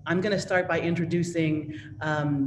I'm going to start by introducing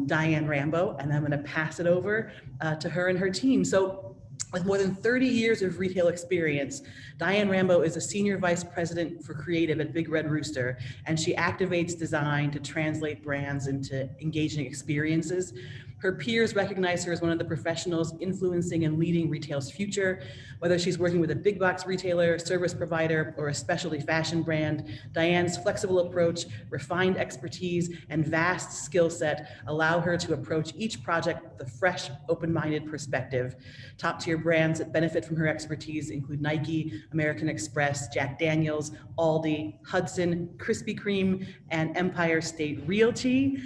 Diane Rambo, and I'm going to pass it over to her and her team. So with more than 30 years of retail experience, Diane Rambo is a senior vice president for creative at Big Red Rooster, and she activates design to translate brands into engaging experiences. Her peers recognize her as one of the professionals influencing and leading retail's future. Whether she's working with a big box retailer, service provider, or a specialty fashion brand, Diane's flexible approach, refined expertise, and vast skill set allow her to approach each project with a fresh, open-minded perspective. Top-tier brands that benefit from her expertise include Nike, American Express, Jack Daniels, Aldi, Hudson, Krispy Kreme, and Empire State Realty.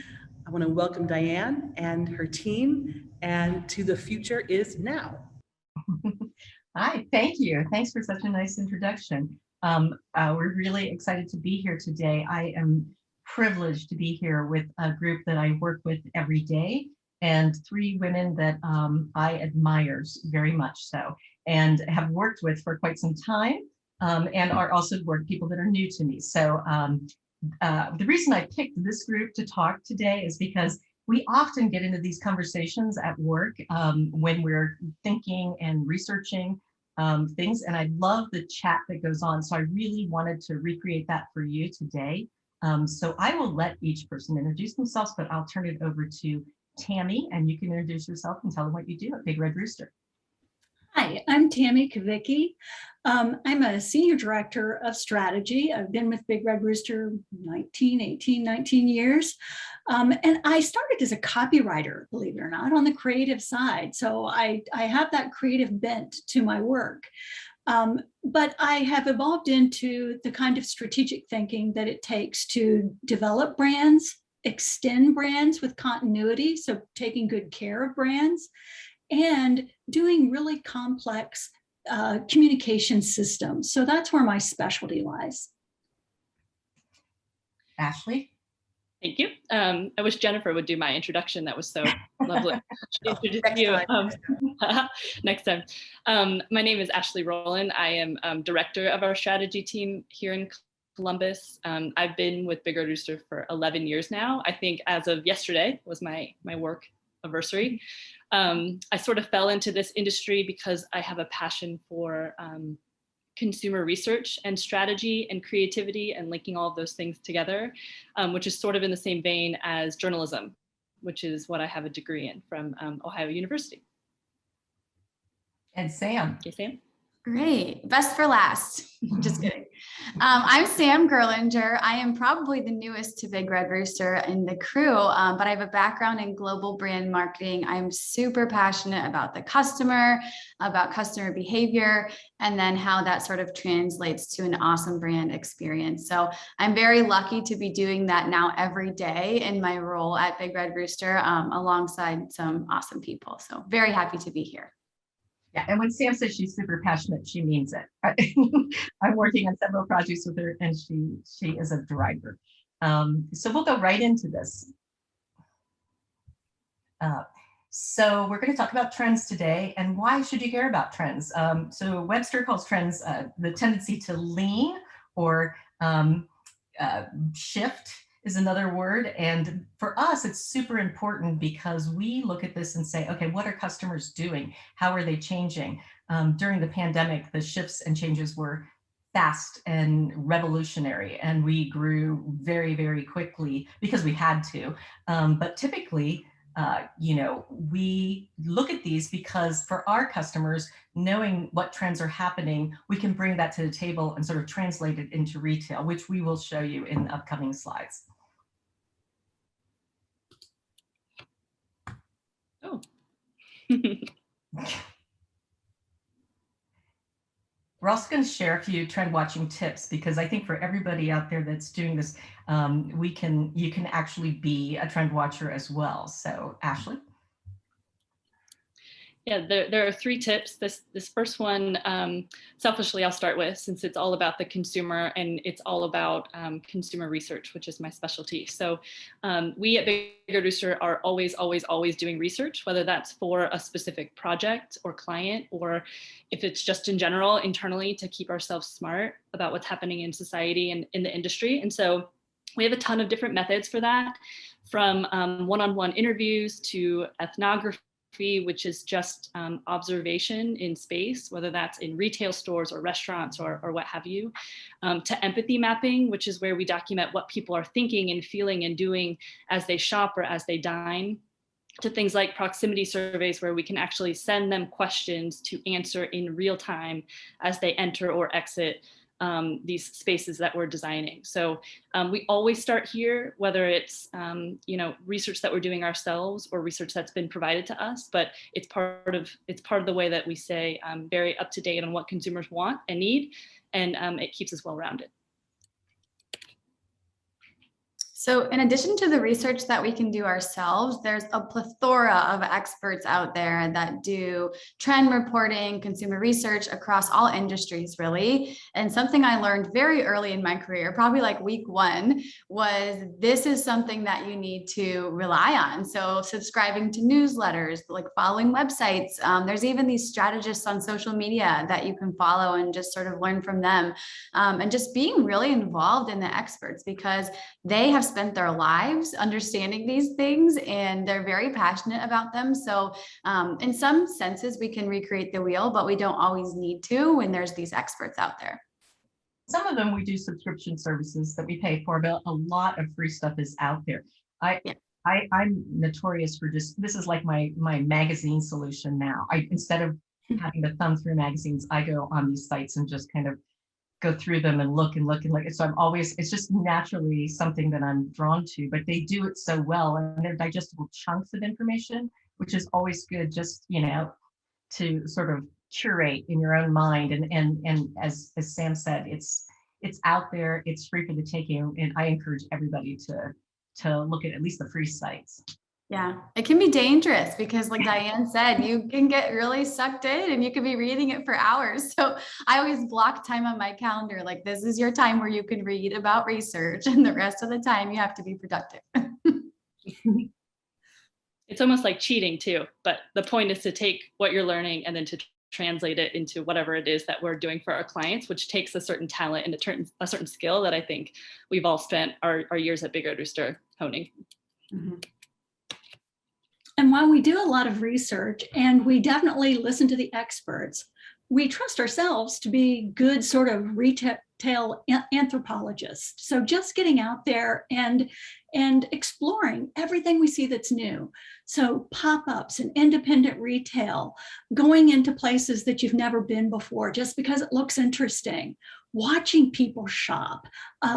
I want to welcome Diane and her team, and To the Future Is Now. Hi, thank you. Thanks for such a nice introduction. We're really excited to be here today. I am privileged to be here with a group that I work with every day, and 3 women that I admire very much so, and have worked with for quite some time, and are also people that are new to me. So the reason I picked this group to talk today is because we often get into these conversations at work when we're thinking and researching things, and I love the chat that goes on. So I really wanted to recreate that for you today. So I will let each person introduce themselves, but I'll turn it over to Tammy, and you can introduce yourself and tell them what you do at Big Red Rooster. Hi, I'm Tammy Kavicki. I'm a senior director of strategy. I've been with Big Red Rooster 19 years. And I started as a copywriter, believe it or not, on the creative side. So I have that creative bent to my work. But I have evolved into the kind of strategic thinking that it takes to develop brands, extend brands with continuity, so taking good care of brands, and doing really complex communication systems. So that's where my specialty lies. Ashley? Thank you. I wish Jennifer would do my introduction. That was so lovely. Next time. My name is Ashley Rowland. I am director of our strategy team here in Columbus. I've been with Big Red Rooster for 11 years now. I think as of yesterday was my work anniversary. I sort of fell into this industry because I have a passion for consumer research and strategy and creativity and linking all of those things together, which is sort of in the same vein as journalism, which is what I have a degree in from Ohio University. And Sam. Okay, Sam. Great, best for last. Just kidding. I'm Sam Gerlinger. I am probably the newest to Big Red Rooster in the crew, but I have a background in global brand marketing. I'm super passionate about the customer, about customer behavior, and then how that sort of translates to an awesome brand experience. So I'm very lucky to be doing that now every day in my role at Big Red Rooster alongside some awesome people. So very happy to be here. Yeah, and when Sam says she's super passionate, she means it. I'm working on several projects with her, and she is a driver. So we'll go right into this. So we're going to talk about trends today, and why should you care about trends? So Webster calls trends the tendency to lean or shift is another word. And for us, it's super important because we look at this and say, okay, what are customers doing? How are they changing? During the pandemic, the shifts and changes were fast and revolutionary, and we grew very, very quickly because we had to. But typically, we look at these because for our customers, knowing what trends are happening, we can bring that to the table and sort of translate it into retail, which we will show you in upcoming slides. Oh. We're also going to share a few trend watching tips because I think for everybody out there that's doing this, you can actually be a trend watcher as well. So Ashley. Yeah, there are 3 tips. This first one, selfishly, I'll start with, since it's all about the consumer and it's all about consumer research, which is my specialty. So we at Big Red Rooster are always doing research, whether that's for a specific project or client, or if it's just in general internally to keep ourselves smart about what's happening in society and in the industry. And so We have a ton of different methods for that, from one-on-one interviews to ethnography, which is just observation in space, whether that's in retail stores or restaurants or what have you, to empathy mapping, which is where we document what people are thinking and feeling and doing as they shop or as they dine, to things like proximity surveys, where we can actually send them questions to answer in real time as they enter or exit these spaces that we're designing. So we always start here, whether it's research that we're doing ourselves or research that's been provided to us, but it's part of the way that we stay very up to date on what consumers want and need, and it keeps us well-rounded. So in addition to the research that we can do ourselves, there's a plethora of experts out there that do trend reporting, consumer research across all industries, really. And something I learned very early in my career, probably like week 1, was this is something that you need to rely on. So subscribing to newsletters, like following websites. There's even these strategists on social media that you can follow and just sort of learn from them. And just being really involved in the experts, because they have spent their lives understanding these things and they're very passionate about them. So in some senses, we can recreate the wheel, but we don't always need to when there's these experts out there. Some of them we do subscription services that we pay for, but a lot of free stuff is out there. I'm notorious for this is like my magazine solution now. Instead of having to thumb through magazines, I go on these sites and just kind of go through them and look. So it's just naturally something that I'm drawn to, but they do it so well, and they're digestible chunks of information, which is always good, just, to sort of curate in your own mind. And as Sam said, it's out there, it's free for the taking. And I encourage everybody to look at least the free sites. Yeah, it can be dangerous because, like Diane said, you can get really sucked in and you could be reading it for hours. So I always block time on my calendar. Like, this is your time where you can read about research, and the rest of the time you have to be productive. It's almost like cheating too, but the point is to take what you're learning and then to translate it into whatever it is that we're doing for our clients, which takes a certain talent and a certain skill that I think we've all spent our years at Big Red Rooster honing. Mm-hmm. And while we do a lot of research and we definitely listen to the experts, we trust ourselves to be good sort of retail anthropologists. So just getting out there and exploring everything we see that's new. So pop-ups and independent retail, going into places that you've never been before just because it looks interesting, watching people shop,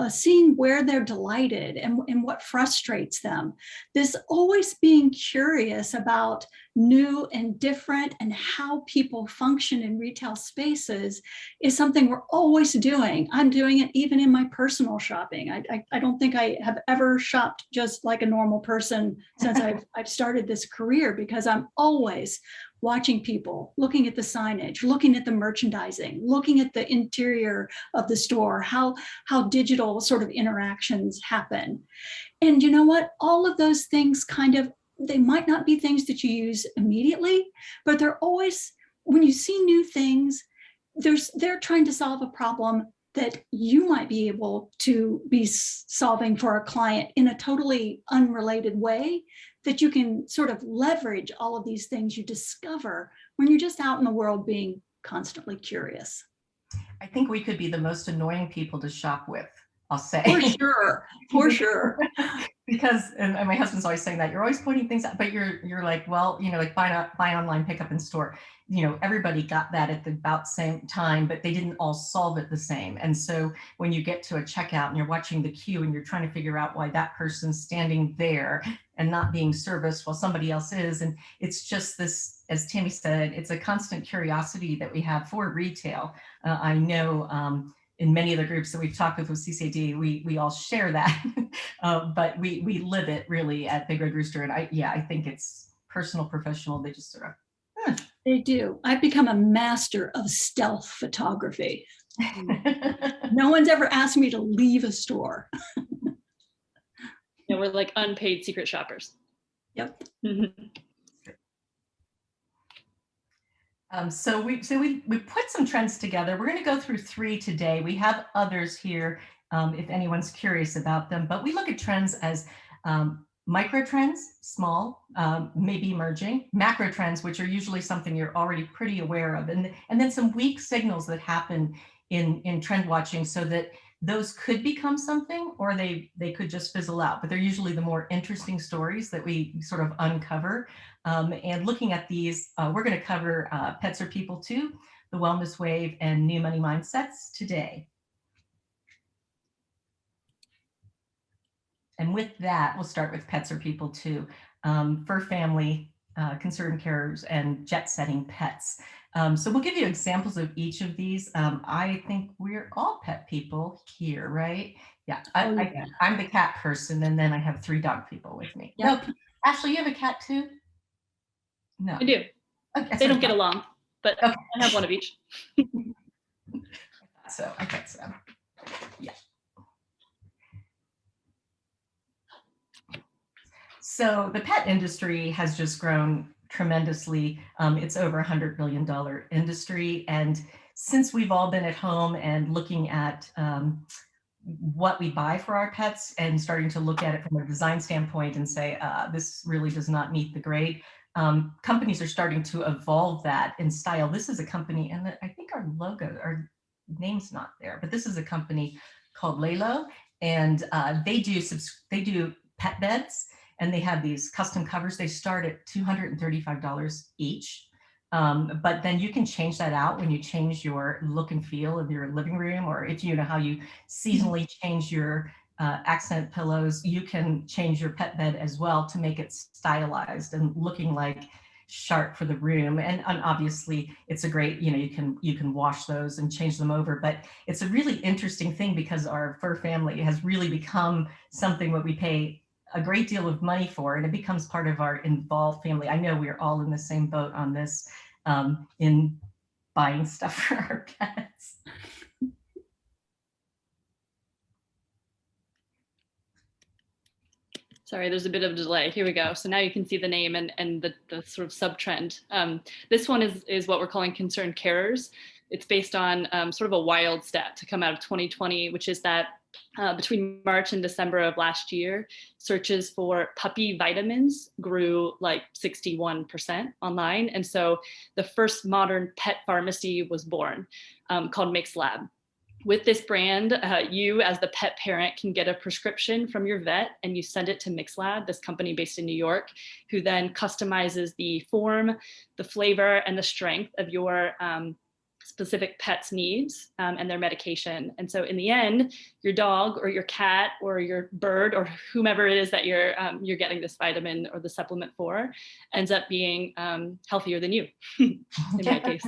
seeing where they're delighted and what frustrates them. This always being curious about new and different and how people function in retail spaces is something we're always doing. I'm doing it even in my personal shopping. I don't think I have ever shopped just like a normal person since I've started this career, because I'm always watching people, looking at the signage, looking at the merchandising, looking at the interior of the store, how digital sort of interactions happen. And you know what? All of those things they might not be things that you use immediately, but they're always, when you see new things, they're trying to solve a problem that you might be able to be solving for a client in a totally unrelated way, that you can sort of leverage all of these things you discover when you're just out in the world being constantly curious. I think we could be the most annoying people to shop with, I'll say. For sure. Because, and my husband's always saying that, you're always pointing things out, but you're like, well, like buy online, pick up in store. Everybody got that at the about same time, but they didn't all solve it the same. And so when you get to a checkout and you're watching the queue and you're trying to figure out why that person's standing there and not being serviced while somebody else is, and it's just this, as Tammy said, it's a constant curiosity that we have for retail. I know in many of the groups that we've talked with CCAD, we all share that, but we live it really at Big Red Rooster. And I think it's personal, professional. They just sort of. They do. I've become a master of stealth photography. No one's ever asked me to leave a store. We're like unpaid secret shoppers. Yep. So we put some trends together. We're going to go through 3 today. We have others here if anyone's curious about them. But we look at trends as micro trends, small, maybe emerging, macro trends, which are usually something you're already pretty aware of, and then some weak signals that happen in trend watching, so that those could become something, or they could just fizzle out. But they're usually the more interesting stories that we sort of uncover. And looking at these, we're going to cover Pets Are People Too, the Wellness Wave, and New Money Mindsets today. And with that, we'll start with Pets Are People Too, fur family, concerned carers, and jet-setting pets. So we'll give you examples of each of these. I think we're all pet people here, right? Yeah, I'm the cat person, and then I have 3 dog people with me. Yeah. No, Ashley, you have a cat too? No. I do. Okay, they don't get along, but okay. I have one of each. I thought so. Yeah. So the pet industry has just grown tremendously. It's over $100 billion industry. And since we've all been at home and looking at what we buy for our pets and starting to look at it from a design standpoint and say, this really does not meet the grade, companies are starting to evolve that in style. This is a company, and I think our logo, our name's not there, but this is a company called Lalo, and they do pet beds. And they have these custom covers. They start at $235 each. But then you can change that out when you change your look and feel of your living room, or if you know how you seasonally change your accent pillows, you can change your pet bed as well to make it stylized and looking like sharp for the room. And obviously it's a great, you can wash those and change them over. But it's a really interesting thing because our fur family has really become something that we pay a great deal of money for, and it becomes part of our involved family. I know we're all in the same boat on this, in buying stuff for our pets. Sorry, there's a bit of a delay. Here we go. So now you can see the name and the sort of sub-trend. This one is what we're calling concerned carers. It's based on sort of a wild stat to come out of 2020, which is that between March and December of last year, searches for puppy vitamins grew like 61% online. And so the first modern pet pharmacy was born, called Mix Lab. With this brand, you as the pet parent can get a prescription from your vet and you send it to Mix Lab, this company based in New York, who then customizes the form, the flavor, and the strength of your specific pet's needs and their medication. And so in the end, your dog or your cat or your bird or whomever it is that you're getting this vitamin or the supplement for ends up being healthier than you in my case.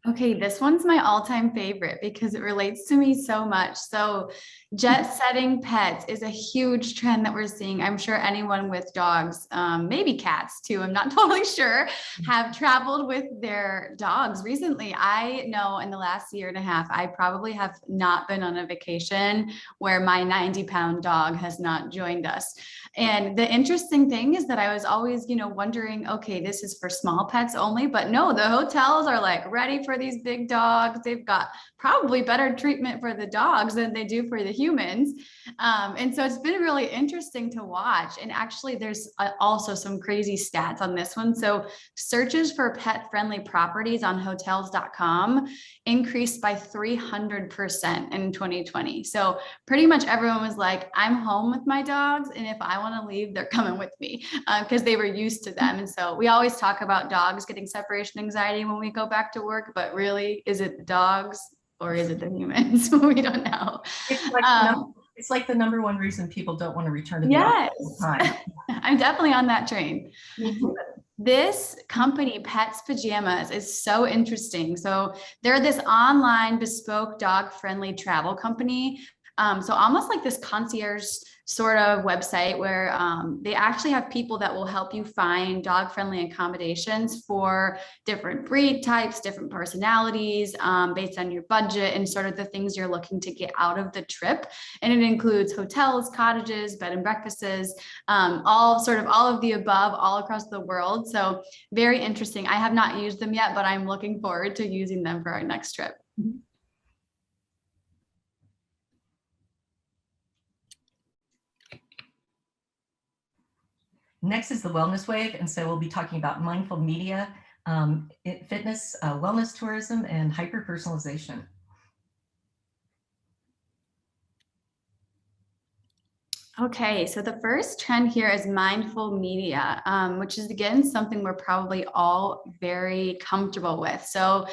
Okay, this one's my all-time favorite because it relates to me so much. So jet-setting pets is a huge trend that we're seeing. I'm sure anyone with dogs, maybe cats too, I'm not totally sure, have traveled with their dogs recently. I know in the last year and a half, I probably have not been on a vacation where my 90-pound dog has not joined us. And the interesting thing is that I was always, wondering, okay, this is for small pets only, but no, the hotels are like ready for these big dogs. They've got probably better treatment for the dogs than they do for the humans. And so it's been really interesting to watch. And actually there's also some crazy stats on this one. So searches for pet-friendly properties on hotels.com increased by 300% in 2020. So pretty much everyone was like, I'm home with my dogs, and if I want to leave, they're coming with me, because they were used to them. And so we always talk about dogs getting separation anxiety when we go back to work, but really, is it the dogs or is it the humans? We don't know. It's like the number one reason people don't want to return to the office all the time. I'm definitely on that train. This company, Pets Pajamas, is so interesting. So they're this online bespoke dog-friendly travel company. So almost like this concierge sort of website where they actually have people that will help you find dog-friendly accommodations for different breed types, different personalities, based on your budget and sort of the things you're looking to get out of the trip. And it includes hotels, cottages, bed and breakfasts, all of the above, all across the world. So very interesting. I have not used them yet, but I'm looking forward to using them for our next trip. Next is the wellness wave. And so we'll be talking about mindful media, fitness, wellness tourism, and hyper-personalization. Okay, so the first trend here is mindful media, which is again something we're probably all very comfortable with. So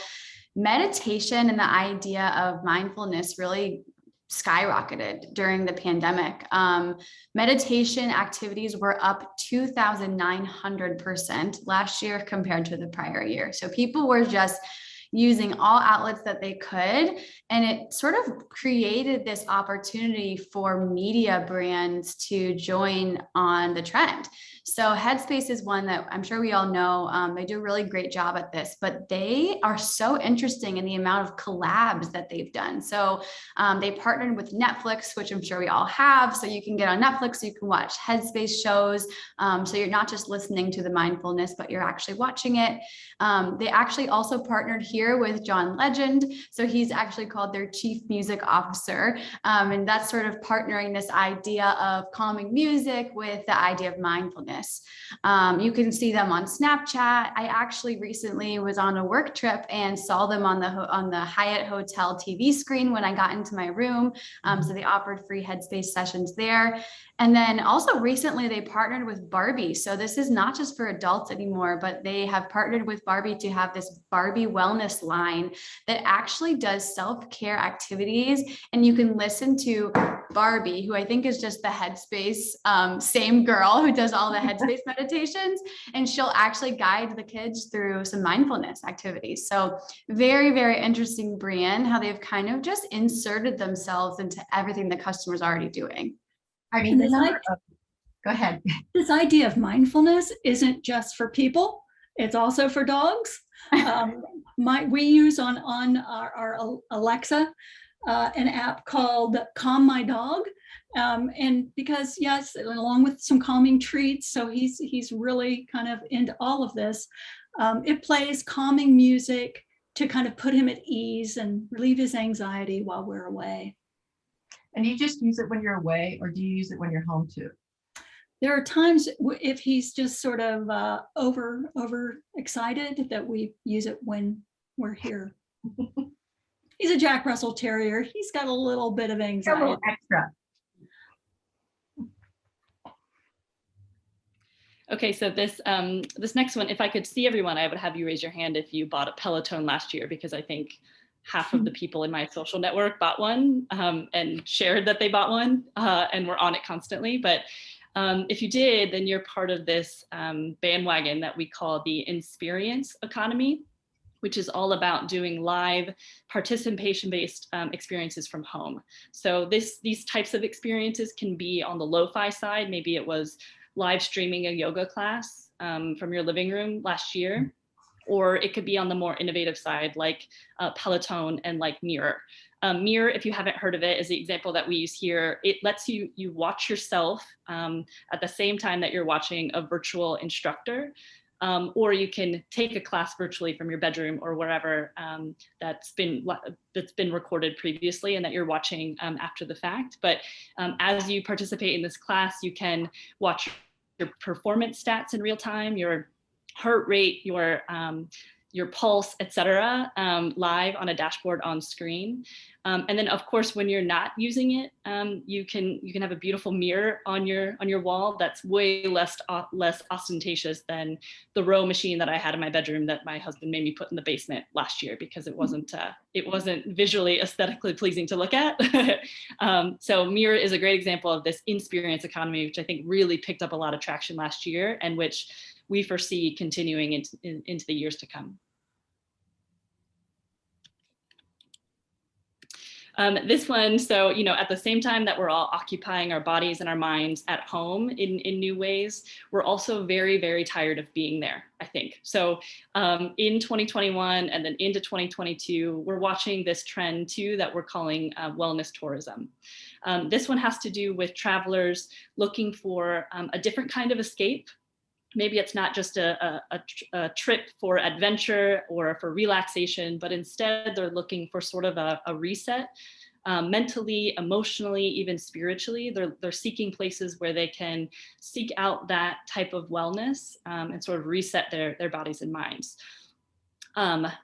meditation and the idea of mindfulness really skyrocketed during the pandemic. Meditation activities were up 2,900% last year compared to the prior year. So people were just using all outlets that they could. And it sort of created this opportunity for media brands to join on the trend. So Headspace is one that I'm sure we all know. They do a really great job at this, but they are so interesting in the amount of collabs that they've done. So they partnered with Netflix, which I'm sure we all have. So you can get on Netflix, you can watch Headspace shows. So you're not just listening to the mindfulness, but you're actually watching it. They actually also partnered here with John Legend. So he's actually called their Chief Music Officer. And that's sort of partnering this idea of calming music with the idea of mindfulness. You can see them on Snapchat. I actually recently was on a work trip and saw them on the Hyatt Hotel TV screen when I got into my room. So they offered free Headspace sessions there. And then also recently they partnered with Barbie. So this is not just for adults anymore, but they have partnered with Barbie to have this Barbie wellness line that actually does self-care activities. And you can listen to Barbie, who I think is just the Headspace same girl who does all the Headspace meditations. And she'll actually guide the kids through some mindfulness activities. So very, very interesting brand, how they've kind of just inserted themselves into everything the customer's already doing. I mean, go ahead. This idea of mindfulness isn't just for people, it's also for dogs. We use on our Alexa an app called Calm My Dog. And because, yes, along with some calming treats, so he's really kind of into all of this. It plays calming music to kind of put him at ease and relieve his anxiety while we're away. And you just use it when you're away, or do you use it when you're home too? There are times if he's just sort of over excited that we use it when we're here. He's a Jack Russell Terrier. He's got a little bit of anxiety. A little extra. Okay, so this next one, if I could see everyone, I would have you raise your hand if you bought a Peloton last year, because I think half of the people in my social network bought one and shared that they bought one and were on it constantly. But if you did, then you're part of this bandwagon that we call the experience economy, which is all about doing live participation-based experiences from home. So these types of experiences can be on the lo-fi side. Maybe it was live streaming a yoga class from your living room last year. Or it could be on the more innovative side, like Peloton and like Mirror. Mirror, if you haven't heard of it, is the example that we use here. It lets you watch yourself at the same time that you're watching a virtual instructor, or you can take a class virtually from your bedroom or wherever that's been recorded previously and that you're watching after the fact. But as you participate in this class, you can watch your performance stats in real time, your heart rate, your pulse, etc., live on a dashboard on screen. And then, of course, when you're not using it, you can have a beautiful mirror on your wall that's way less ostentatious than the row machine that I had in my bedroom that my husband made me put in the basement last year because it wasn't visually aesthetically pleasing to look at. So Mirror is a great example of this experience economy, which I think really picked up a lot of traction last year and which we foresee continuing into the years to come. This one, so, at the same time that we're all occupying our bodies and our minds at home in new ways, we're also very, very tired of being there, I think. So in 2021 and then into 2022, we're watching this trend too that we're calling wellness tourism. This one has to do with travelers looking for a different kind of escape. Maybe it's not just a trip for adventure or for relaxation, but instead they're looking for sort of a reset, mentally, emotionally, even spiritually. They're seeking places where they can seek out that type of wellness and sort of reset their bodies and minds.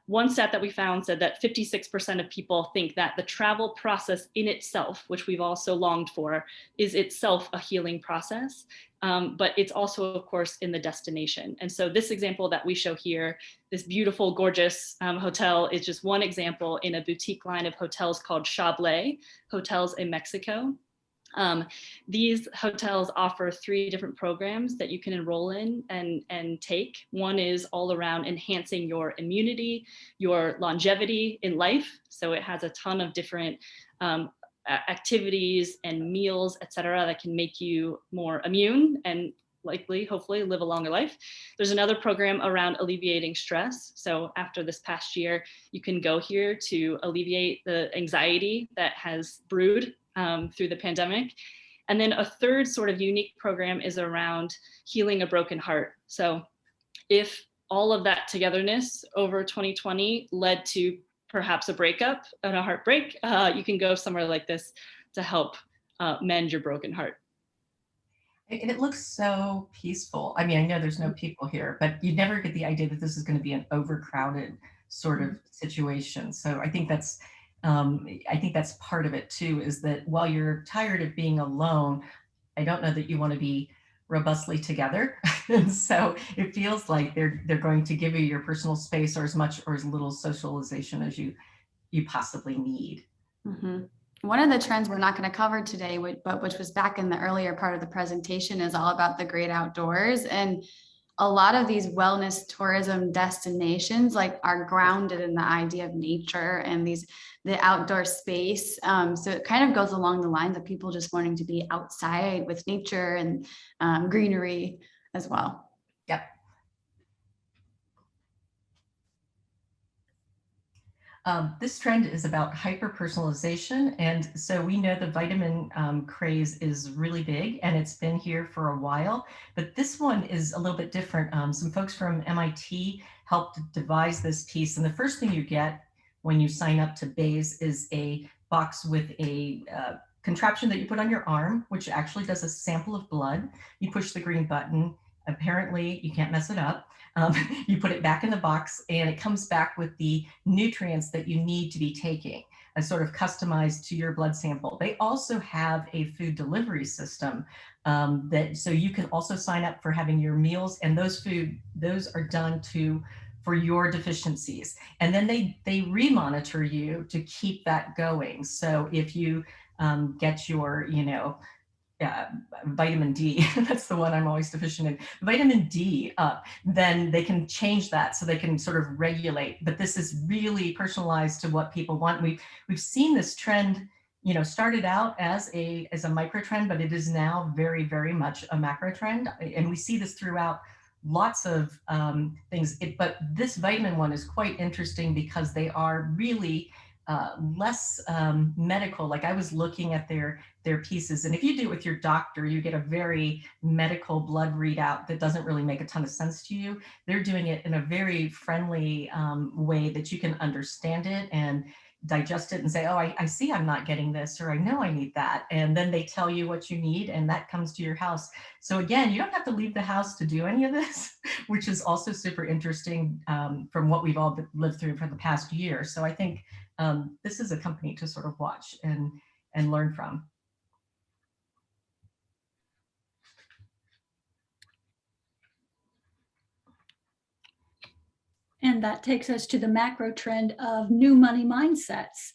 One stat that we found said that 56% of people think that the travel process in itself, which we've also longed for, is itself a healing process. But it's also, of course, in the destination. And so this example that we show here, this beautiful, gorgeous hotel is just one example in a boutique line of hotels called Chablais Hotels in Mexico. These hotels offer 3 different programs that you can enroll in and take. One is all around enhancing your immunity, your longevity in life. So it has a ton of different activities and meals, et cetera, that can make you more immune and likely, hopefully, live a longer life. There's another program around alleviating stress. So after this past year, you can go here to alleviate the anxiety that has brewed through the pandemic. And then a third sort of unique program is around healing a broken heart. So if all of that togetherness over 2020 led to perhaps a breakup and a heartbreak, you can go somewhere like this to help mend your broken heart. And it looks so peaceful. I mean, I know there's no people here, but you never get the idea that this is going to be an overcrowded sort of situation. So I think that's part of it too, is that while you're tired of being alone, I don't know that you want to be robustly together. And so it feels like they're going to give you your personal space, or as much or as little socialization as you possibly need. Mm-hmm. One of the trends we're not going to cover today, but which was back in the earlier part of the presentation, is all about the great outdoors. And a lot of these wellness tourism destinations are grounded in the idea of nature and the outdoor space. So it kind of goes along the lines of people just wanting to be outside with nature and greenery as well. Yep. This trend is about hyper-personalization. And so we know the vitamin craze is really big, and it's been here for a while, but this one is a little bit different. Some folks from MIT helped devise this piece. And the first thing you get when you sign up to Baze is a box with a contraption that you put on your arm, which actually does a sample of blood. You push the green button. Apparently you can't mess it up. You put it back in the box, and it comes back with the nutrients that you need to be taking, as sort of customized to your blood sample. They also have a food delivery system so you can also sign up for having your meals, and those are done for your deficiencies. And then they re-monitor you to keep that going. So if you get your, vitamin D, that's the one I'm always deficient in, vitamin D up, then they can change that so they can sort of regulate. But this is really personalized to what people want. We've seen this trend, started out as a micro trend, but it is now very, very much a macro trend. And we see this throughout lots of things. But this vitamin one is quite interesting because they are really less medical. Like I was looking at their pieces, and if you do it with your doctor, you get a very medical blood readout that doesn't really make a ton of sense to you. They're doing it in a very friendly way that you can understand it and digest it and say, oh, I see I'm not getting this, or I know I need that. And then they tell you what you need, and that comes to your house. So again, you don't have to leave the house to do any of this, which is also super interesting from what we've all lived through for the past year. So I think this is a company to sort of watch and learn from. And that takes us to the macro trend of new money mindsets.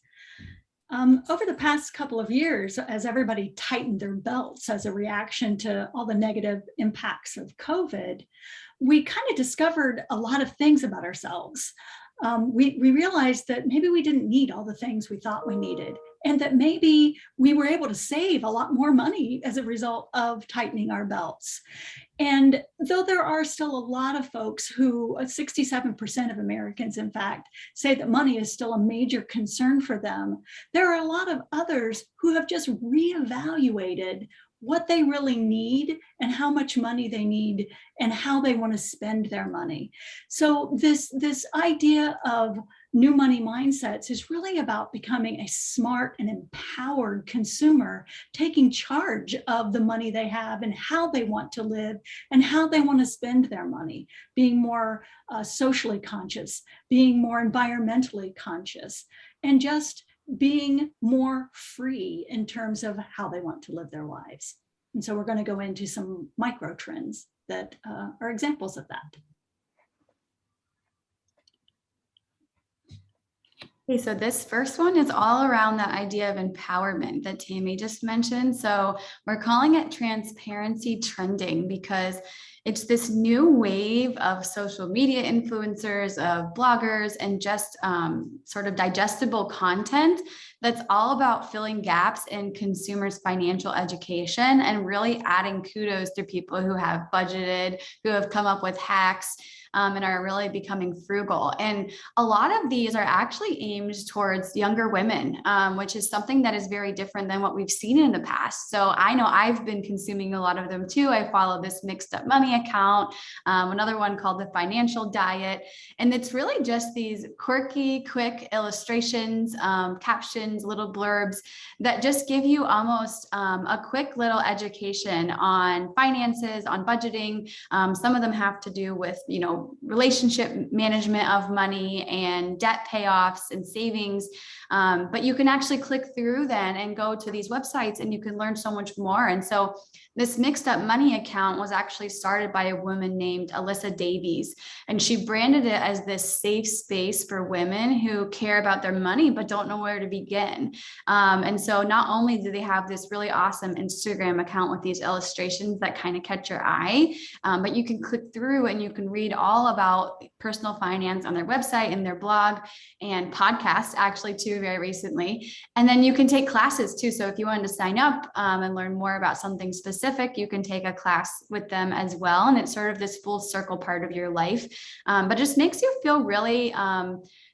Over the past couple of years, as everybody tightened their belts as a reaction to all the negative impacts of COVID, we kind of discovered a lot of things about ourselves. We realized that maybe we didn't need all the things we thought we needed. and that maybe we were able to save a lot more money as a result of tightening our belts. And though there are still a lot of folks who, 67% of Americans, in fact, say that money is still a major concern for them, there are a lot of others who have just reevaluated what they really need and how much money they need and how they want to spend their money. So this idea of new money mindsets is really about becoming a smart and empowered consumer, taking charge of the money they have and how they want to live and how they want to spend their money, being more socially conscious, being more environmentally conscious, and just being more free in terms of how they want to live their lives. And so we're going to go into some micro trends that are examples of that. Okay, so this first one is all around that idea of empowerment that Tammy just mentioned. So we're calling it transparency trending because it's this new wave of social media influencers, of bloggers, and just sort of digestible content that's all about filling gaps in consumers' financial education and really adding kudos to people who have budgeted, who have come up with hacks, and are really becoming frugal. And a lot of these are actually aimed towards younger women, which is something that is very different than what we've seen in the past. So I know I've been consuming a lot of them too. I follow this Mixed Up Money account, another one called The Financial Diet. And it's really just these quirky, quick illustrations, captions, little blurbs that just give you almost a quick little education on finances, on budgeting. Some of them have to do with, relationship management of money and debt payoffs and savings. But you can actually click through then and go to these websites and you can learn so much more. And so this Mixed Up Money account was actually started by a woman named Alyssa Davies, and she branded it as this safe space for women who care about their money but don't know where to begin. And so not only do they have this really awesome Instagram account with these illustrations that kind of catch your eye, but you can click through and you can read all about personal finance on their website and their blog and podcast actually too very recently. And then you can take classes too. So if you wanted to sign up and learn more about something specific, you can take a class with them as well. And it's sort of this full circle part of your life, but just makes you feel really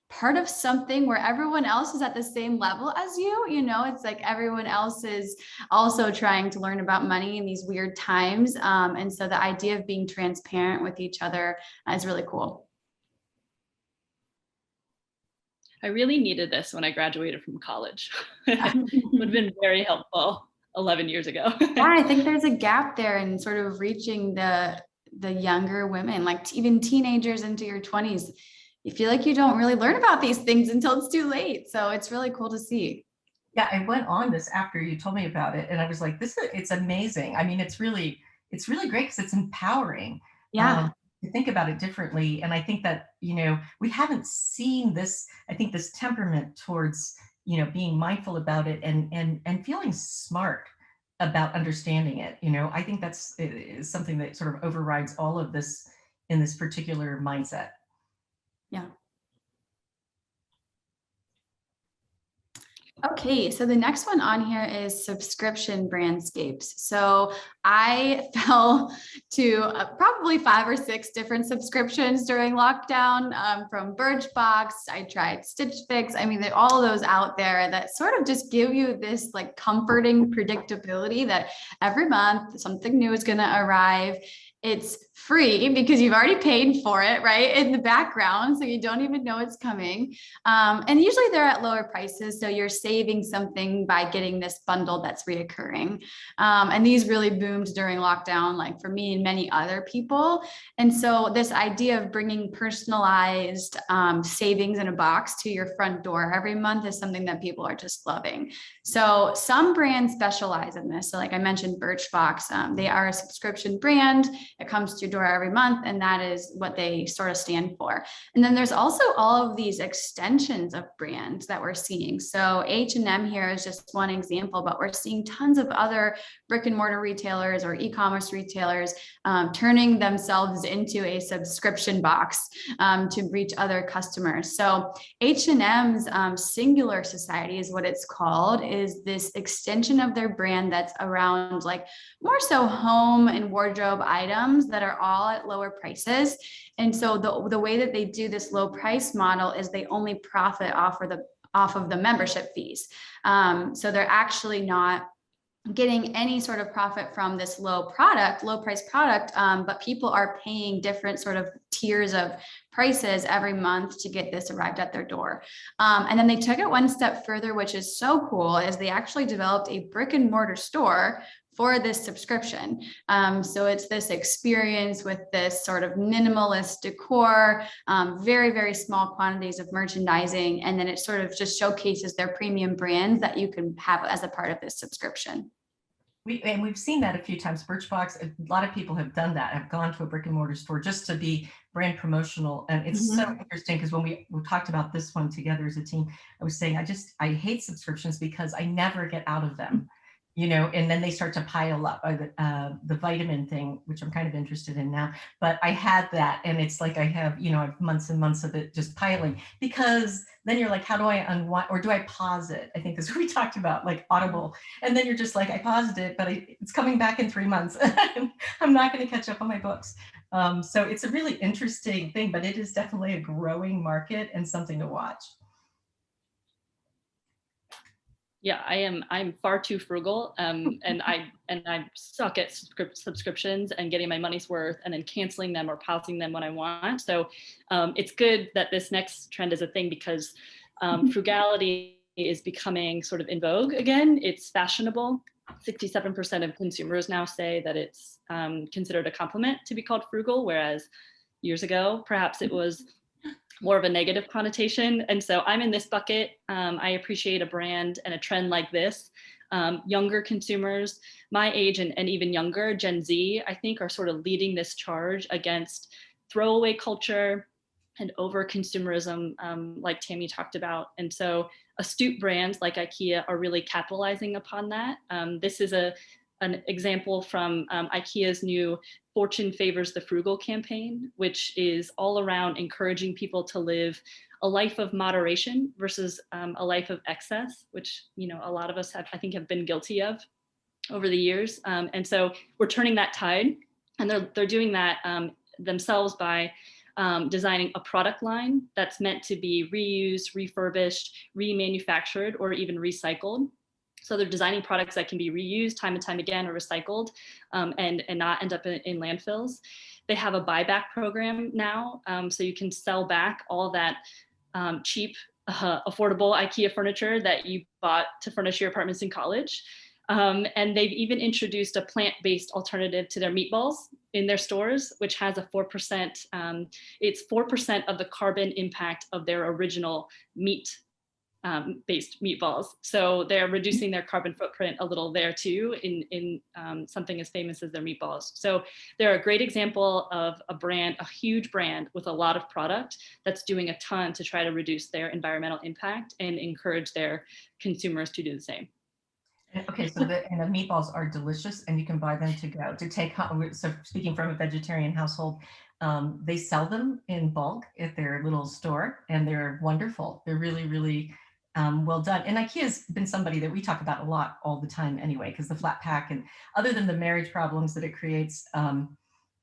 part of something where everyone else is at the same level as you. It's like everyone else is also trying to learn about money in these weird times. And so the idea of being transparent with each other is really cool. I really needed this when I graduated from college. It would have been very helpful 11 years ago. Yeah, I think there's a gap there in sort of reaching the younger women, like even teenagers into your 20s. You feel like you don't really learn about these things until it's too late. So it's really cool to see. Yeah, I went on this after you told me about it, and I was like, it's amazing. I mean, it's really great because it's empowering. Yeah. To think about it differently. And I think that, we haven't seen this, I think this temperament towards, being mindful about it and feeling smart about understanding it. I think that's something that sort of overrides all of this in this particular mindset. Yeah. Okay, so the next one on here is subscription brandscapes. So I fell to probably 5 or 6 different subscriptions during lockdown, from Birchbox. I tried Stitch Fix. I mean, all of those out there that sort of just give you this like comforting predictability that every month something new is going to arrive. It's free because you've already paid for it, right? In the background. So you don't even know it's coming. And usually they're at lower prices. So you're saving something by getting this bundle that's reoccurring. And these really boomed during lockdown, like for me and many other people. And so this idea of bringing personalized savings in a box to your front door every month is something that people are just loving. So some brands specialize in this. So like I mentioned, Birchbox, they are a subscription brand. It comes to your door every month, and that is what they sort of stand for. And then there's also all of these extensions of brands that we're seeing. So H&M here is just one example, but we're seeing tons of other brick and mortar retailers or e-commerce retailers turning themselves into a subscription box to reach other customers. So H&M's Singular Society is what it's called, is this extension of their brand that's around like more so home and wardrobe items that are all at lower prices. And so the way that they do this low price model is they only profit off of the membership fees. So they're actually not getting any sort of profit from this low price product, but people are paying different sort of tiers of prices every month to get this arrived at their door. And then they took it one step further, which is so cool, is they actually developed a brick and mortar store for this subscription. So it's this experience with this sort of minimalist decor, very, very small quantities of merchandising. And then it sort of just showcases their premium brands that you can have as a part of this subscription. We've seen that a few times. Birchbox, a lot of people have done that, have gone to a brick and mortar store just to be brand promotional. And it's so interesting because when we talked about this one together as a team, I was saying, I hate subscriptions because I never get out of them. You know, and then they start to pile up. The vitamin thing, which I'm kind of interested in now, but I had that, and it's like I have months and months of it just piling, because then you're like, how do I unwind, or do I pause it? I think that's what we talked about, like Audible, and then you're just like, I paused it, but it's coming back in 3 months. I'm not going to catch up on my books. So it's a really interesting thing, but it is definitely a growing market and something to watch. Yeah, I'm far too frugal, and I suck at subscriptions and getting my money's worth and then canceling them or pausing them when I want. So it's good that this next trend is a thing, because frugality is becoming sort of in vogue again. It's fashionable. 67% of consumers now say that it's considered a compliment to be called frugal, whereas years ago, perhaps it was more of a negative connotation. And so I'm in this bucket. I appreciate a brand and a trend like this. Younger consumers, my age and even younger, Gen Z, I think, are sort of leading this charge against throwaway culture and over consumerism, like Tammy talked about. And so astute brands like IKEA are really capitalizing upon that. This is an example from IKEA's new Fortune Favors the Frugal campaign, which is all around encouraging people to live a life of moderation versus a life of excess, which a lot of us have been guilty of over the years. And so we're turning that tide, and they're doing that themselves by designing a product line that's meant to be reused, refurbished, remanufactured, or even recycled. So they're designing products that can be reused time and time again or recycled and not end up in landfills. They have a buyback program now, so you can sell back all that cheap, affordable IKEA furniture that you bought to furnish your apartments in college. And they've even introduced a plant-based alternative to their meatballs in their stores, which has a 4%, it's 4% of the carbon impact of their original meat based meatballs. So they're reducing their carbon footprint a little there too in something as famous as their meatballs. So they're a great example of a brand, a huge brand with a lot of product that's doing a ton to try to reduce their environmental impact and encourage their consumers to do the same. Okay, so the meatballs are delicious, and you can buy them to go to take home. So speaking from a vegetarian household, they sell them in bulk at their little store, and they're wonderful. They're really, really well done. And IKEA has been somebody that we talk about a lot all the time anyway, because the flat pack, and other than the marriage problems that it creates,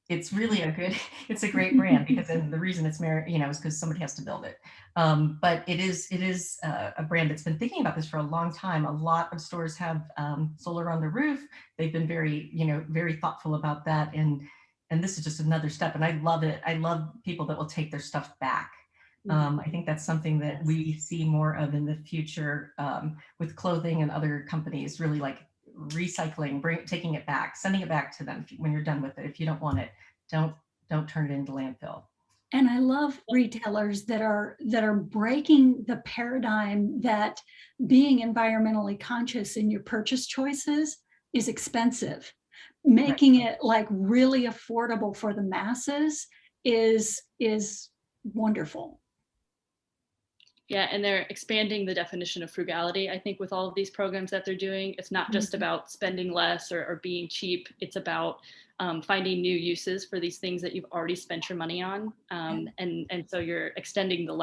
it's really it's a great brand, because then the reason it's is because somebody has to build it. But it is a brand that's been thinking about this for a long time. A lot of stores have solar on the roof. They've been very, very thoughtful about that. And this is just another step. And I love it. I love people that will take their stuff back. I think that's something that we see more of in the future with clothing and other companies, really like recycling, taking it back, sending it back to them when you're done with it. If you don't want it, don't turn it into landfill. And I love retailers that are breaking the paradigm that being environmentally conscious in your purchase choices is expensive. making it like really affordable for the masses is wonderful. Yeah, and they're expanding the definition of frugality. I think with all of these programs that they're doing, it's not just about spending less or being cheap. It's about finding new uses for these things that you've already spent your money on. And so you're extending the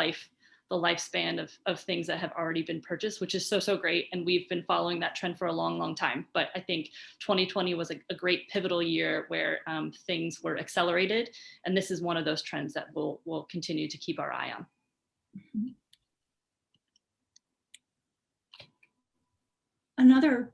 lifespan of things that have already been purchased, which is so great. And we've been following that trend for a long time. But I think 2020 was a great pivotal year where things were accelerated. And this is one of those trends that we'll continue to keep our eye on. Mm-hmm. Another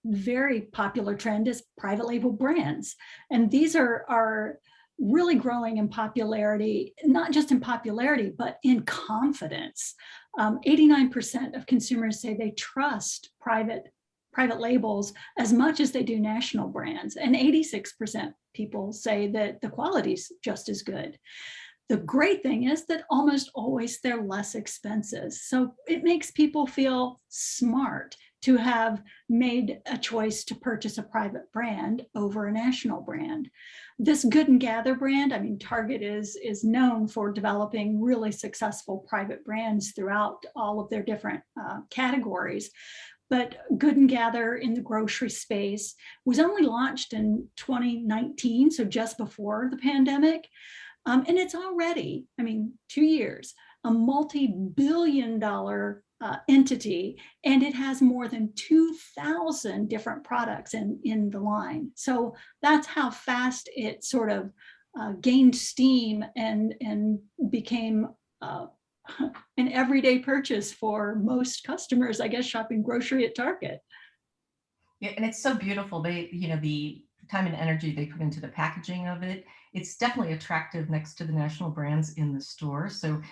very popular trend is private label brands. And these are really growing in popularity, not just in popularity, but in confidence. 89% of consumers say they trust private labels as much as they do national brands. And 86% people say that the quality's just as good. The great thing is that almost always they're less expensive. So it makes people feel smart to have made a choice to purchase a private brand over a national brand. This Good and Gather brand, I mean, Target is known for developing really successful private brands throughout all of their different categories. But Good and Gather in the grocery space was only launched in 2019, so just before the pandemic. And it's already, I mean, 2 years, a multi-billion-dollar entity, and it has more than 2,000 different products in the line. So that's how fast it sort of gained steam and became an everyday purchase for most customers, I guess, shopping grocery at Target. Yeah, and it's so beautiful. They, the time and energy they put into the packaging of it, it's definitely attractive next to the national brands in the store. So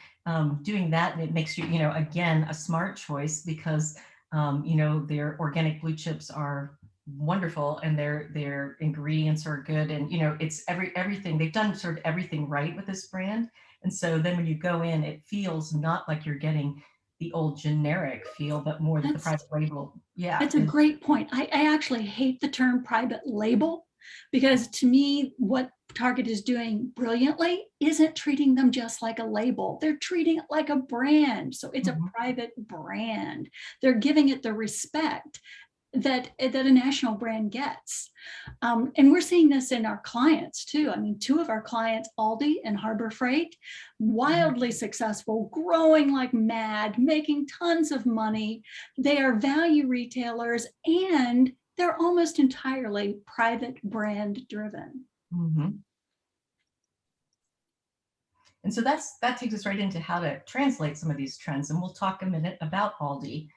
doing that, it makes you, again, a smart choice because, their organic blue chips are wonderful and their ingredients are good. And, it's everything. They've done sort of everything right with this brand. And so then when you go in, it feels not like you're getting the old generic feel, but more the private label. Yeah. That's a great point. I actually hate the term private label because to me, what Target is doing brilliantly isn't treating them just like a label. They're treating it like a brand. So it's a private brand. They're giving it the respect that a national brand gets. And we're seeing this in our clients too. I mean, 2 of our clients, Aldi and Harbor Freight, wildly successful, growing like mad, making tons of money. They are value retailers and they're almost entirely private brand driven. And so that takes us right into how to translate some of these trends. And we'll talk a minute about Aldi.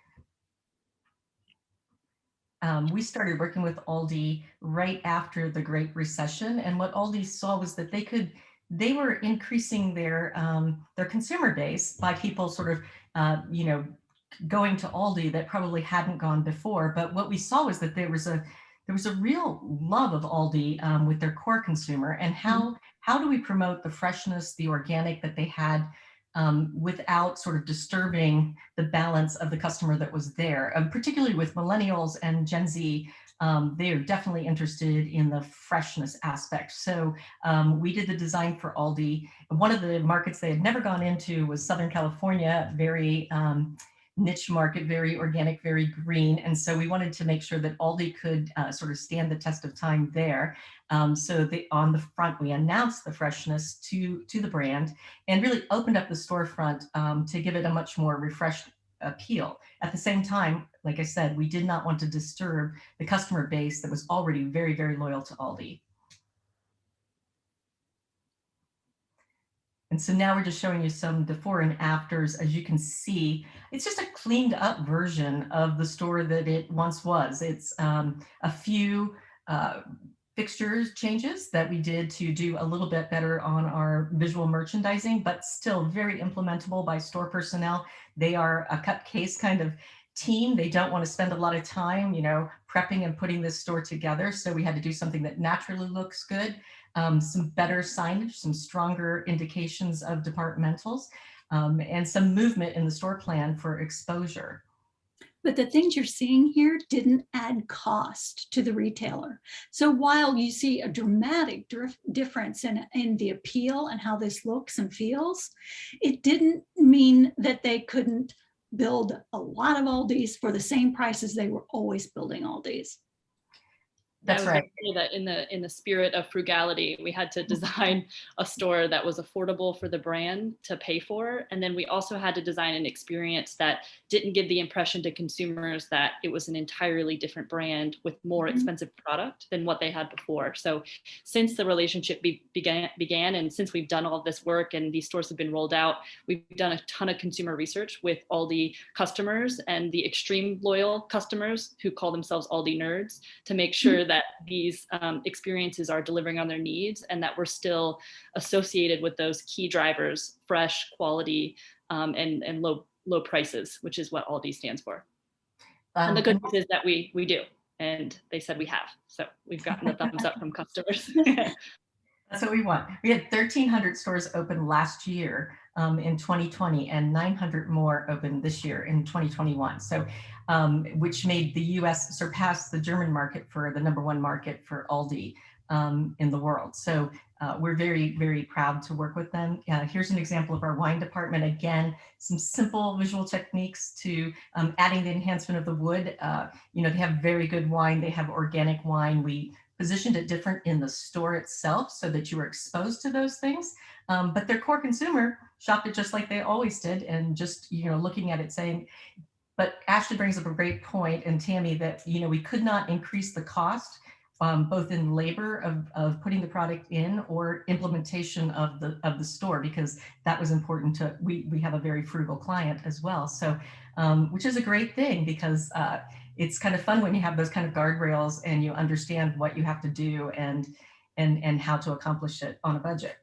We started working with Aldi right after the Great Recession. And what Aldi saw was that they were increasing their consumer base by people sort of, going to Aldi that probably hadn't gone before. But what we saw was that there was a real love of Aldi with their core consumer, and how do we promote the freshness, the organic that they had without sort of disturbing the balance of the customer that was there, particularly with millennials and Gen Z. They are definitely interested in the freshness aspect. So we did the design for Aldi. One of the markets they had never gone into was Southern California, very niche market, very organic, very green. And so we wanted to make sure that Aldi could sort of stand the test of time there. So on the front, we announced the freshness to the brand and really opened up the storefront to give it a much more refreshed appeal. At the same time, like I said, we did not want to disturb the customer base that was already very, very loyal to Aldi. And so now we're just showing you some before and afters. As you can see, it's just a cleaned up version of the store that it once was. It's a few fixtures changes that we did to do a little bit better on our visual merchandising, but still very implementable by store personnel. They are a cut case kind of team. They don't want to spend a lot of time, prepping and putting this store together. So we had to do something that naturally looks good. Some better signage, some stronger indications of departmentals, and some movement in the store plan for exposure. But the things you're seeing here didn't add cost to the retailer. So while you see a dramatic difference in the appeal and how this looks and feels, it didn't mean that they couldn't build a lot of Aldis for the same prices they were always building Aldis. That's right. That in the spirit of frugality, we had to design a store that was affordable for the brand to pay for. And then we also had to design an experience that didn't give the impression to consumers that it was an entirely different brand with more expensive product than what they had before. So since the relationship began, and since we've done all of this work and these stores have been rolled out, we've done a ton of consumer research with Aldi customers and the extreme loyal customers who call themselves Aldi nerds to make sure that these experiences are delivering on their needs and that we're still associated with those key drivers, fresh, quality, and low prices, which is what Aldi stands for. And the good news is that we do, and they said we have. So we've gotten the thumbs up from customers. That's what we want. We had 1,300 stores open last year in 2020 and 900 more open this year in 2021. So, which made the US surpass the German market for the #1 market for Aldi in the world. So we're very, very proud to work with them. Here's an example of our wine department. Again, some simple visual techniques to adding the enhancement of the wood. They have very good wine. They have organic wine. We positioned it different in the store itself so that you were exposed to those things. But their core consumer shopped it just like they always did, and just, looking at it saying, but Ashley brings up a great point, and Tammy, that, we could not increase the cost, both in labor of putting the product in or implementation of the store, because that was important to, we have a very frugal client as well. So, which is a great thing, because it's kind of fun when you have those kind of guardrails and you understand what you have to do and how to accomplish it on a budget.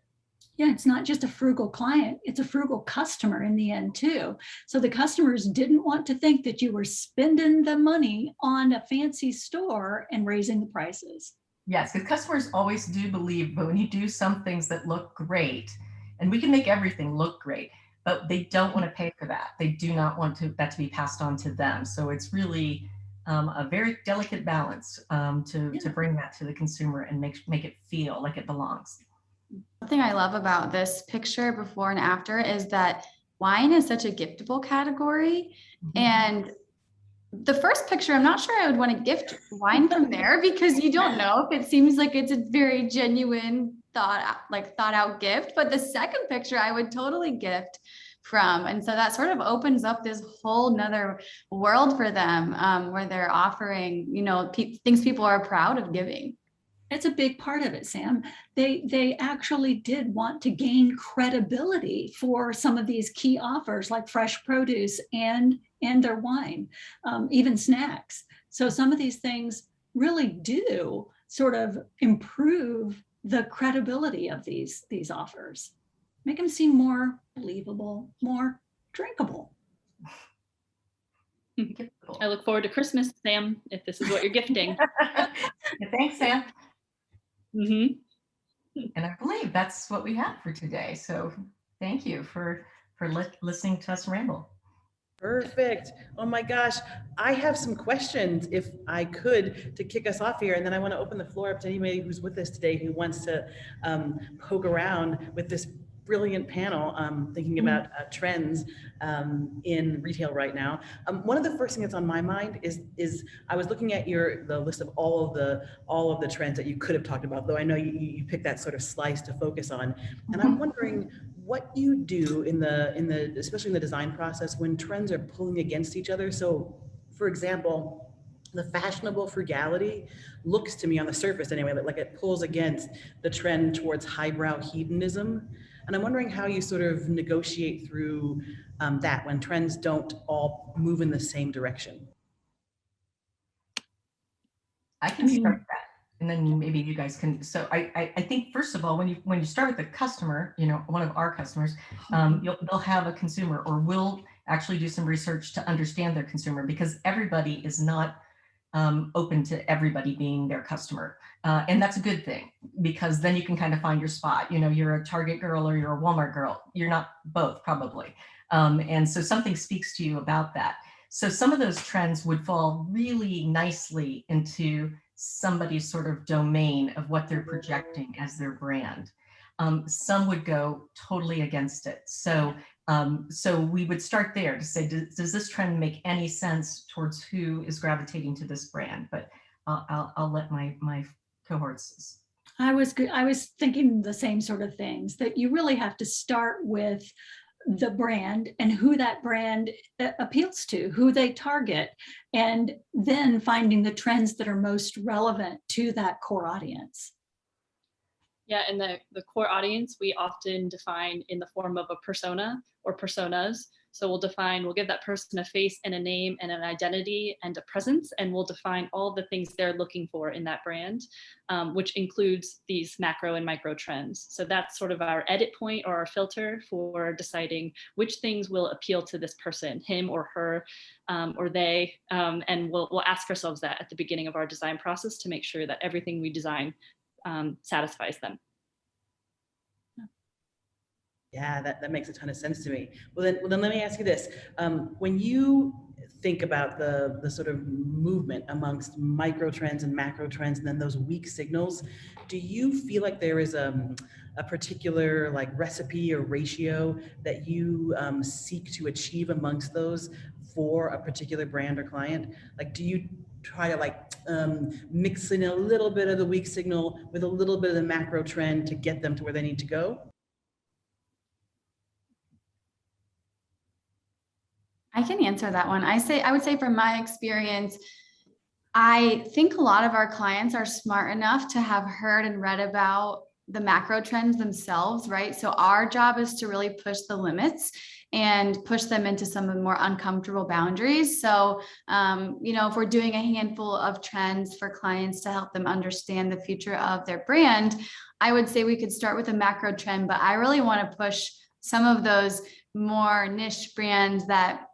Yeah, it's not just a frugal client, it's a frugal customer in the end too. So the customers didn't want to think that you were spending the money on a fancy store and raising the prices. Yes, because customers always do believe, but when you do some things that look great, and we can make everything look great, but they don't want to pay for that. They do not want that to be passed on to them. So it's really a very delicate balance to bring that to the consumer and make it feel like it belongs. Something I love about this picture before and after is that wine is such a giftable category. And the first picture, I'm not sure I would want to gift wine from there, because you don't know if it seems like it's a very genuine thought out gift. But the second picture I would totally gift from. And so that sort of opens up this whole nother world for them, where they're offering, things people are proud of giving. It's a big part of it, Sam. They actually did want to gain credibility for some of these key offers, like fresh produce and their wine, even snacks. So some of these things really do sort of improve the credibility of these offers, make them seem more believable, more drinkable. I look forward to Christmas, Sam, if this is what you're gifting. Thanks, Sam. Mm-hmm. And I believe that's what we have for today. So thank you for listening to us ramble. Perfect. Oh my gosh. I have some questions, if I could, to kick us off here. And then I want to open the floor up to anybody who's with us today who wants to poke around with this brilliant panel, thinking about trends in retail right now. One of the first things that's on my mind is I was looking at the list of all of the trends that you could have talked about, though I know you picked that sort of slice to focus on. And I'm wondering what you do especially in the design process when trends are pulling against each other. So, for example, the fashionable frugality looks to me on the surface anyway, like it pulls against the trend towards highbrow hedonism. And I'm wondering how you sort of negotiate through that when trends don't all move in the same direction. I can start that, and then maybe you guys can. So I think, first of all, when you start with the customer, one of our customers, they'll have a consumer, or will actually do some research to understand their consumer, because everybody is not open to everybody being their customer. And that's a good thing, because then you can kind of find your spot. You're a Target girl or you're a Walmart girl. You're not both, probably. And so something speaks to you about that. So some of those trends would fall really nicely into somebody's sort of domain of what they're projecting as their brand. Some would go totally against it. So we would start there to say, does this trend make any sense towards who is gravitating to this brand? But I'll let my cohorts. I was thinking the same sort of things, that you really have to start with the brand and who that brand appeals to, who they target, and then finding the trends that are most relevant to that core audience. Yeah, and the core audience we often define in the form of a persona or personas. So we'll give that person a face and a name and an identity and a presence, and we'll define all the things they're looking for in that brand, which includes these macro and micro trends. So that's sort of our edit point or our filter for deciding which things will appeal to this person, him or her, or they, and we'll ask ourselves that at the beginning of our design process to make sure that everything we design satisfies them. Yeah, that makes a ton of sense to me. Well, then let me ask you this. When you think about the sort of movement amongst micro trends and macro trends, and then those weak signals, do you feel like there is a particular like recipe or ratio that you seek to achieve amongst those for a particular brand or client? Like, do you try to like mix in a little bit of the weak signal with a little bit of the macro trend to get them to where they need to go? I can answer that one. I would say from my experience, I think a lot of our clients are smart enough to have heard and read about the macro trends themselves, right? So our job is to really push the limits and push them into some of the more uncomfortable boundaries. So, if we're doing a handful of trends for clients to help them understand the future of their brand, I would say we could start with a macro trend, but I really want to push some of those more niche brands that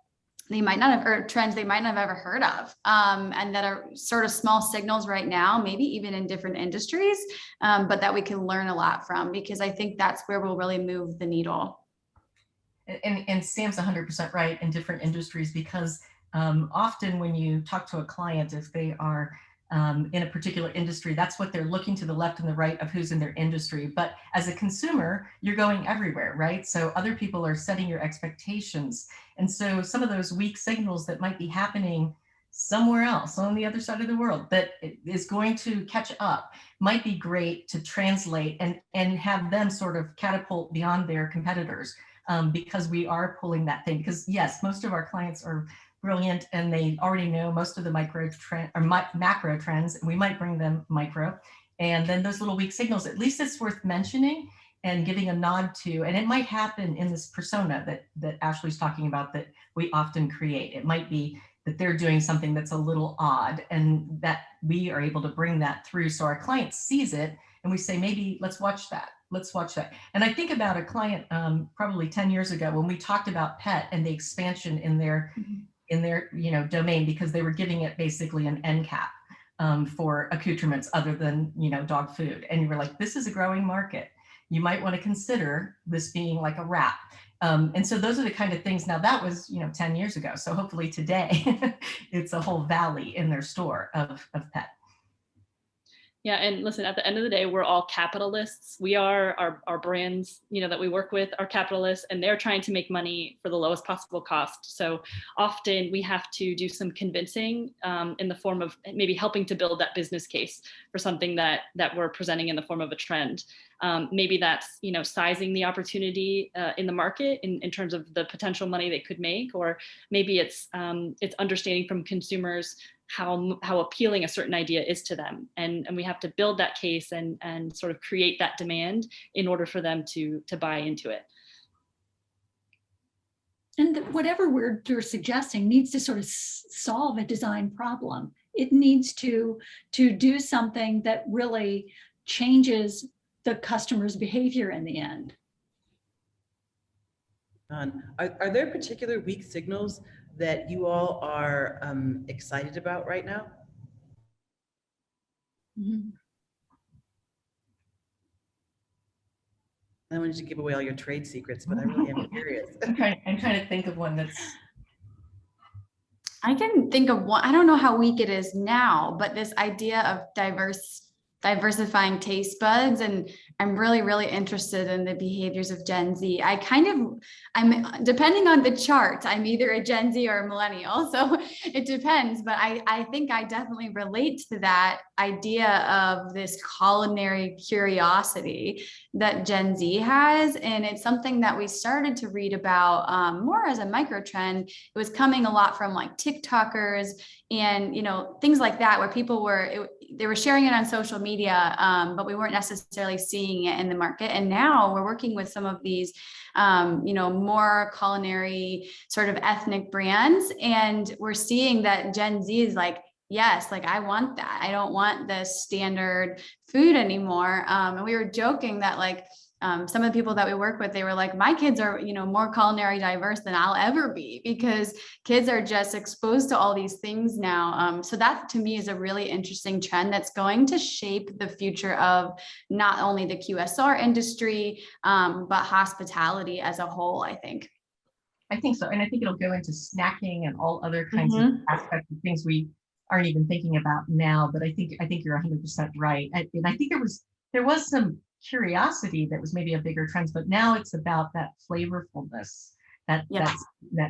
they might not have, or trends they might not have ever heard of, and that are sort of small signals right now, maybe even in different industries, but that we can learn a lot from, because I think that's where we'll really move the needle. And Sam's 100% right in different industries, because often when you talk to a client, if they are in a particular industry, that's what they're looking to the left and the right of who's in their industry. But as a consumer, you're going everywhere, right? So other people are setting your expectations. And so some of those weak signals that might be happening somewhere else on the other side of the world that is going to catch up might be great to translate and have them sort of catapult beyond their competitors, because we are pulling that thing. Because yes, most of our clients are brilliant and they already know most of the macro trends, and we might bring them micro. And then those little weak signals, at least it's worth mentioning and giving a nod to, and it might happen in this persona that Ashley's talking about that we often create. It might be that they're doing something that's a little odd, and that we are able to bring that through. So our client sees it and we say, maybe let's watch that. Let's watch that. And I think about a client probably 10 years ago when we talked about pet and the expansion in their domain, because they were giving it basically an end cap for accoutrements other than, dog food. And you were like, this is a growing market. You might want to consider this being like a wrap. And so those are the kind of things. Now that was, 10 years ago. So hopefully today it's a whole valley in their store of pet. Yeah, and listen, at the end of the day, we're all capitalists. We are, our brands, that we work with are capitalists, and they're trying to make money for the lowest possible cost. So often we have to do some convincing in the form of maybe helping to build that business case for something that we're presenting in the form of a trend. Maybe that's, sizing the opportunity in the market in terms of the potential money they could make, or maybe it's understanding from consumers how appealing a certain idea is to them. And we have to build that case and sort of create that demand in order for them to buy into it. And whatever you're suggesting needs to sort of solve a design problem. It needs to do something that really changes the customer's behavior in the end. Are there particular weak signals that you all are excited about right now? Mm-hmm. I don't want you to give away all your trade secrets, but I really am curious. I'm trying to think of one that's. I can think of one. I don't know how weak it is now, but this idea of diversifying taste buds, and I'm really, really interested in the behaviors of Gen Z. I'm depending on the chart, I'm either a Gen Z or a millennial, so it depends, but I think I definitely relate to that idea of this culinary curiosity that Gen Z has. And it's something that we started to read about more as a micro trend. It was coming a lot from like TikTokers and, you know, things like that, where people they were sharing it on social media, but we weren't necessarily seeing it in the market. And now we're working with some of these, you know, more culinary sort of ethnic brands. And we're seeing that Gen Z is like, yes, like I want that. I don't want the standard food anymore. And we were joking that like, some of the people that we work with, they were like, my kids are, you know, more culinary diverse than I'll ever be, because kids are just exposed to all these things now. So that to me is a really interesting trend that's going to shape the future of not only the QSR industry, but hospitality as a whole, I think. I think so. And I think it'll go into snacking and all other kinds of aspects of things we aren't even thinking about now. But I think you're 100% right. And I think there was some curiosity that was maybe a bigger trend, but now it's about that flavorfulness. That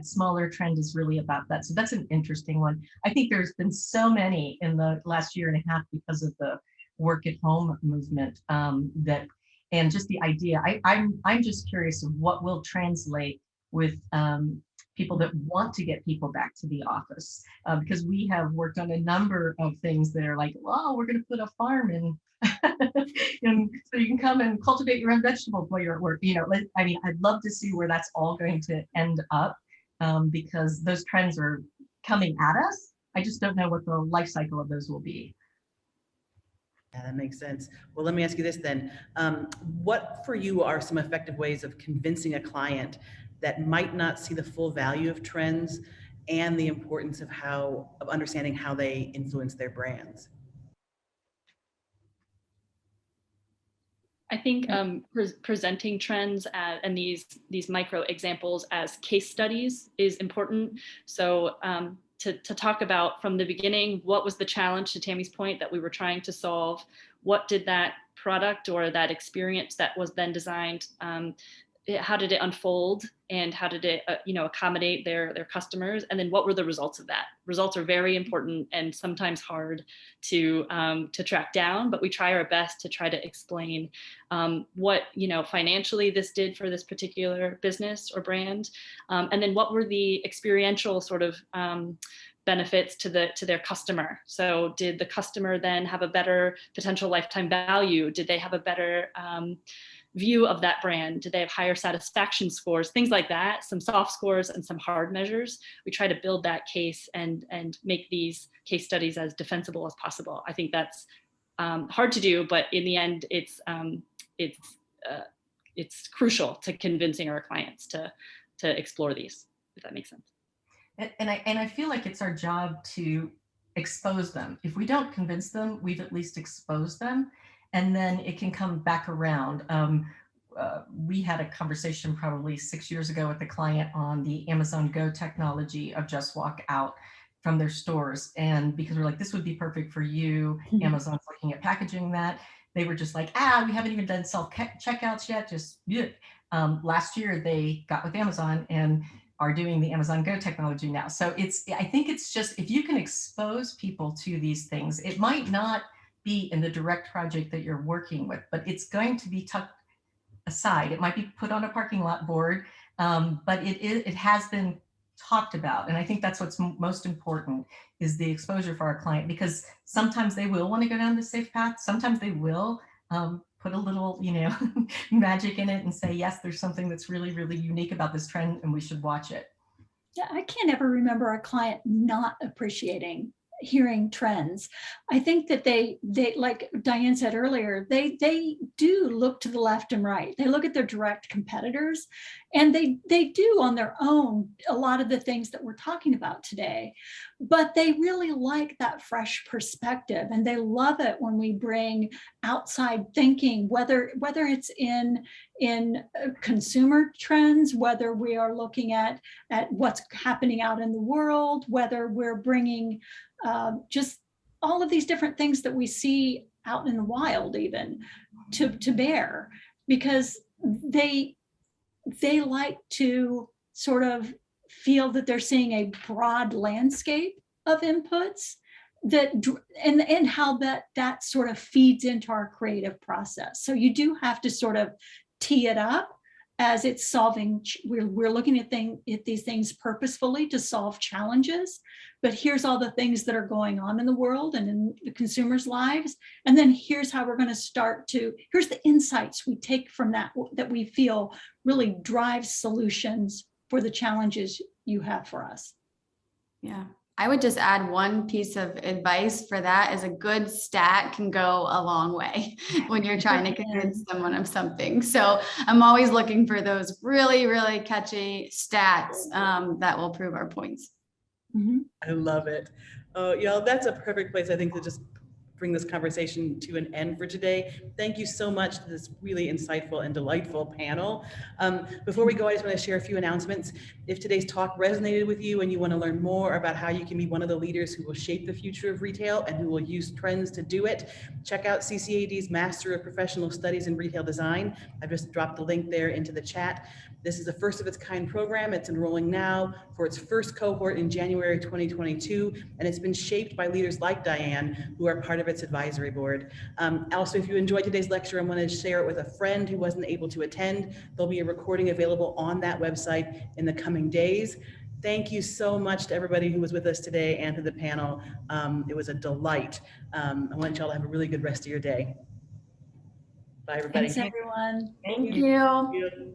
smaller trend is really about that. So that's an interesting one. I think there's been so many in the last year and a half because of the work at home movement, and just the idea. I'm just curious of what will translate with people that want to get people back to the office, because we have worked on a number of things that are like, well, we're going to put a farm in and so you can come and cultivate your own vegetables while you're at work. You know, I mean, I'd love to see where that's all going to end up, because those trends are coming at us. I just don't know what the life cycle of those will be. Yeah, that makes sense. Well, let me ask you this then. What for you are some effective ways of convincing a client that might not see the full value of trends and the importance of understanding how they influence their brands? I think presenting trends and these micro examples as case studies is important. So to talk about from the beginning, what was the challenge, to Tammy's point, that we were trying to solve? What did that product or that experience that was then designed, how did it unfold, and how did it accommodate their customers? And then what were the results of that? Results are very important and sometimes hard to track down, but we try our best to try to explain what financially this did for this particular business or brand, and then what were the experiential sort of benefits to their customer. So did the customer then have a better potential lifetime value? Did they have a better view of that brand? Did they have higher satisfaction scores? Things like that, some soft scores and some hard measures. We try to build that case and make these case studies as defensible as possible. I think that's hard to do, but in the end, it's crucial to convincing our clients to explore these, if that makes sense. And I feel like it's our job to expose them. If we don't convince them, we've at least exposed them, and then it can come back around. We had a conversation probably 6 years ago with a client on the Amazon Go technology of just walk out from their stores. And because we're like, this would be perfect for you. Amazon's looking at packaging that. They were just like, we haven't even done self-checkouts yet. Just last year they got with Amazon and are doing the Amazon Go technology now. So I think it's just, if you can expose people to these things, it might not be in the direct project that you're working with, but it's going to be tucked aside. It might be put on a parking lot board, but it has been talked about. And I think that's what's most important, is the exposure for our client, because sometimes they will want to go down the safe path. Sometimes they will put a little, magic in it and say, yes, there's something that's really, really unique about this trend and we should watch it. Yeah, I can't ever remember a client not appreciating hearing trends. I think that they like Diane said earlier, they do look to the left and right. They look at their direct competitors, and they do on their own a lot of the things that we're talking about today. But they really like that fresh perspective, and they love it when we bring outside thinking, whether it's in consumer trends, whether we are looking at what's happening out in the world, whether we're bringing just all of these different things that we see out in the wild even to bear, because they like to sort of feel that they're seeing a broad landscape of inputs that and how that sort of feeds into our creative process. So you do have to sort of tee it up as it's solving. We're looking at these things purposefully to solve challenges, but here's all the things that are going on in the world and in the consumers' lives, and then here's how we're going to here's the insights we take from that we feel really drives solutions for the challenges you have for us. Yeah. I would just add one piece of advice for that is a good stat can go a long way when you're trying to convince someone of something. So I'm always looking for those really, really catchy stats that will prove our points. Mm-hmm. I love it. Y'all, that's a perfect place, I think, to just bring this conversation to an end for today. Thank you so much to this really insightful and delightful panel. Before we go, I just want to share a few announcements. If today's talk resonated with you and you want to learn more about how you can be one of the leaders who will shape the future of retail and who will use trends to do it, check out CCAD's Master of Professional Studies in Retail Design. I've just dropped the link there into the chat. This is a first of its kind program. It's enrolling now for its first cohort in January 2022, and it's been shaped by leaders like Diane, who are part of its advisory board. Also, if you enjoyed today's lecture and want to share it with a friend who wasn't able to attend, there'll be a recording available on that website in the coming days. Thank you so much to everybody who was with us today and to the panel. It was a delight. I want y'all to have a really good rest of your day. Bye, everybody. Thanks, everyone. Thank Thank you. you. Thank you.